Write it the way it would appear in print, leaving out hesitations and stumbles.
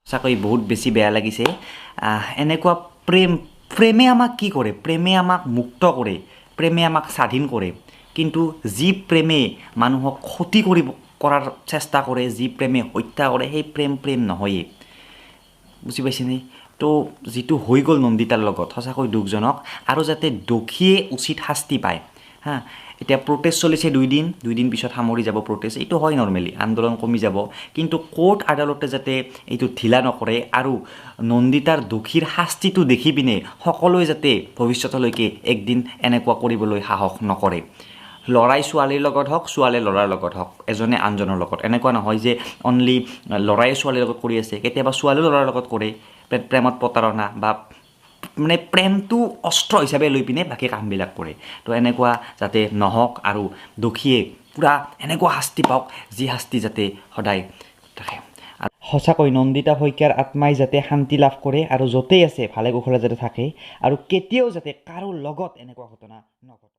সঁচাকৈ বহুত বেছি বেয়া লাগিছে এনেকুৱা প্ৰেমে আমাক কি কৰে প্ৰেমে আমাক মুক্ত কৰে প্ৰেমে আমাক স্বাধীন কৰে কিন্তু যি প্ৰেমে মানুহক ক্ষতি কৰাৰ চেষ্টা কৰে যি প্ৰেমে হত্যা কৰে সেই প্ৰেম নহয়েই বুজি পাইছেনে তো যিটো হৈ গ'ল নন্দিতাৰ লগত সঁচাকৈ দুখজনক আৰু যাতে দোষীয়ে উচিত শাস্তি পায় হা এতিয়া প্ৰটেষ্ট চলিছে দুইদিন পিছত সামৰি যাব প্ৰটেষ্ট এইটো হয় নৰ্মেলি আন্দোলন কমি যাব কিন্তু কোৰ্ট আদালতে যাতে এইটো ঢিলা নকৰে আৰু নন্দিতাৰ দোষীৰ শাস্তিটো দেখি পিনে সকলোৱে যাতে ভৱিষ্যতলৈকে একদিন এনেকুৱা কৰিবলৈ সাহস নকৰে ল'ৰাই ছোৱালীৰ লগত হওক ছোৱালীয়ে ল'ৰাৰ লগত হওক এজনে আনজনৰ লগত এনেকুৱা নহয় যে অনলি ল'ৰাই ছোৱালীৰ লগত কৰি আছে কেতিয়াবা ছোৱালীও ল'ৰাৰ লগত কৰে প্ৰেমত প্ৰতাৰণা বা মানে প্ৰেমটো অস্ত্ৰ হিচাপে লৈ পিনে বাকী কামবিলাক কৰে তো এনেকুৱা যাতে নহওক আৰু দোষীয়ে পূৰা এনেকুৱা শাস্তি পাওক যি শাস্তি যাতে সদায় থাকে সঁচাকৈ নন্দিতা শইকীয়াৰ আত্মাই যাতে শান্তি লাভ কৰে আৰু য'তেই আছে ভালে কুশলে যাতে থাকে আৰু কেতিয়াও যাতে কাৰো লগত এনেকুৱা ঘটনা নঘটে